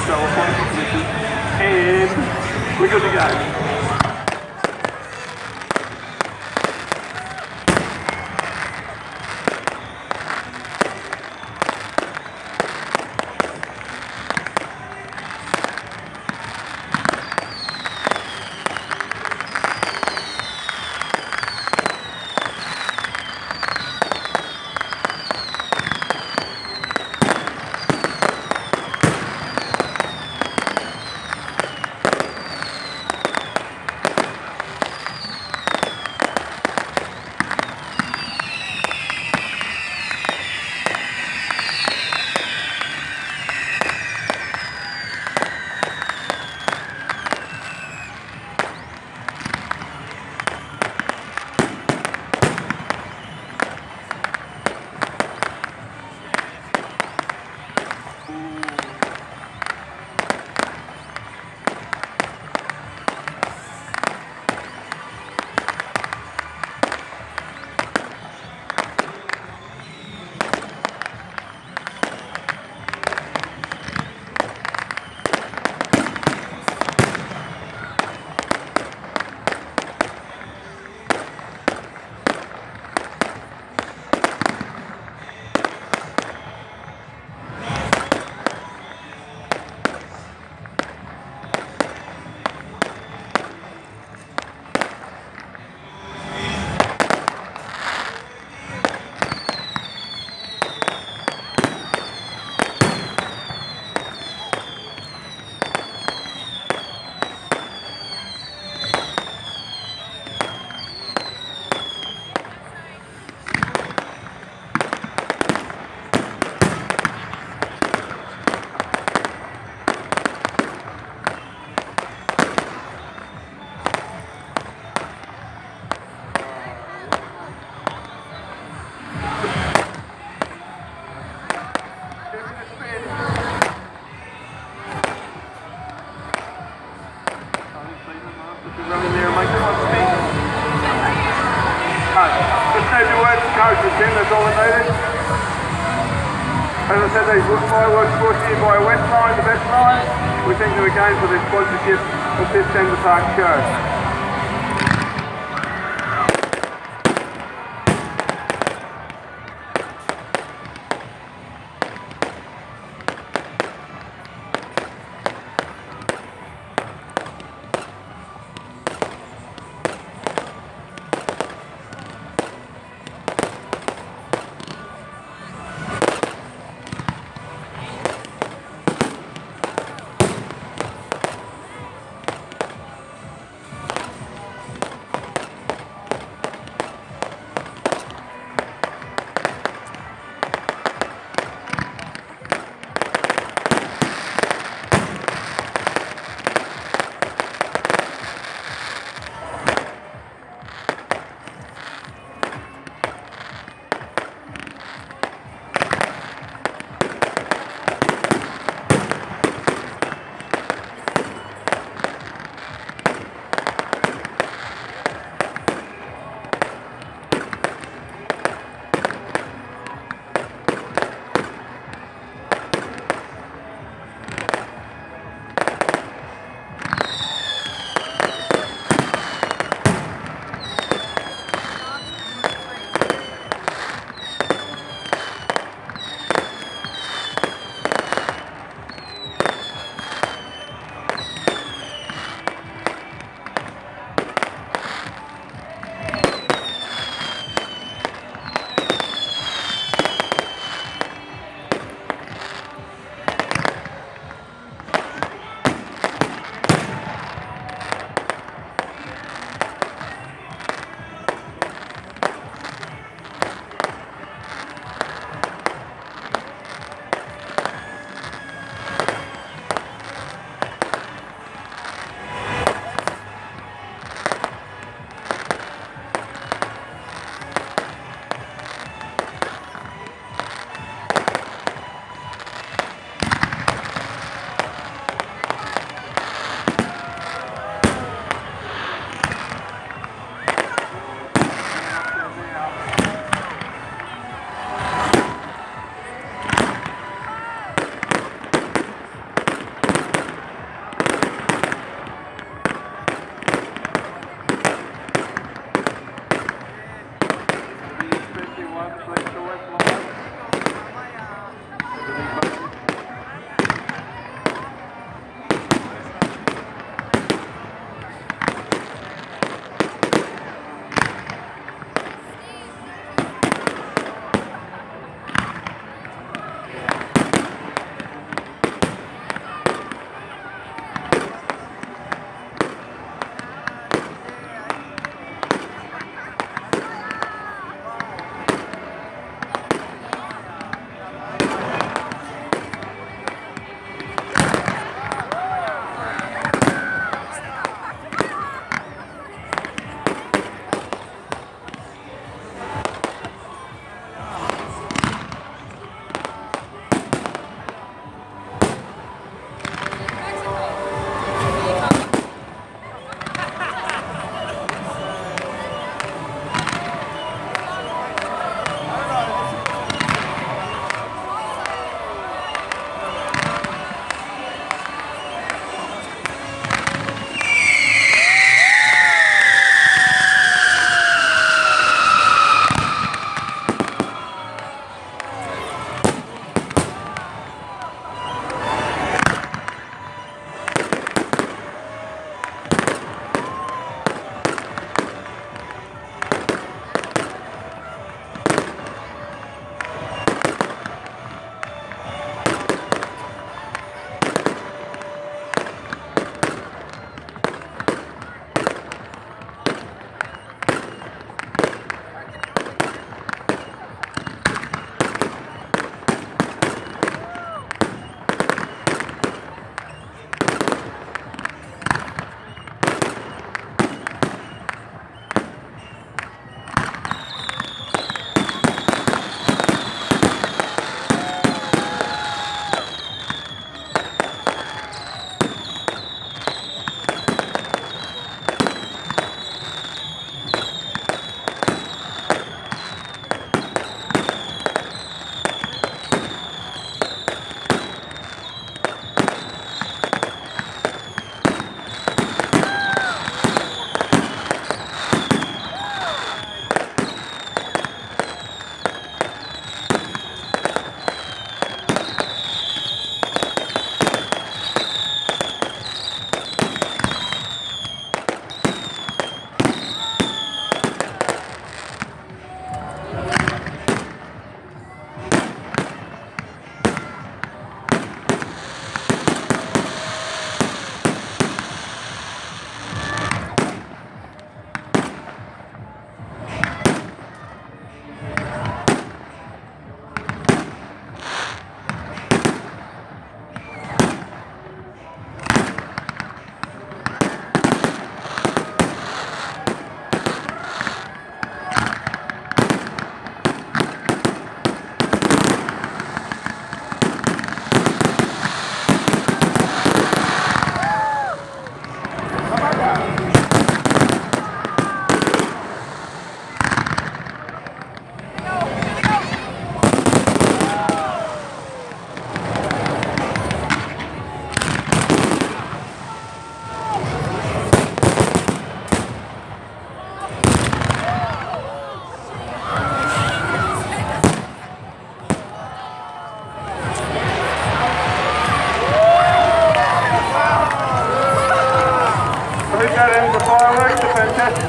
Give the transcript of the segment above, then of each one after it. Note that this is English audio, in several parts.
So we'll find the position. And we're good to go. That's all it needed. As I said, these fireworks brought to you by Westline, the best line. We thank them again for their sponsorship of this Denver Park show.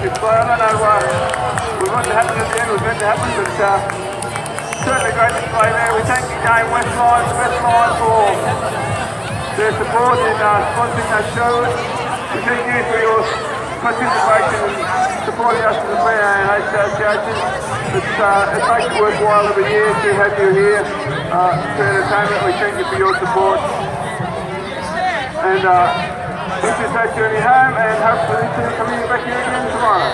display. I don't know what to happen at the end was meant to happen, but certainly a great display there. We thank again Westline, the best line, for their support in sponsoring that show. We thank you for your participation in supporting us as a PANH association. It makes it worthwhile every year to have you here for entertainment. We thank you for your support. And we should take you home and hopefully see you coming back here again tomorrow.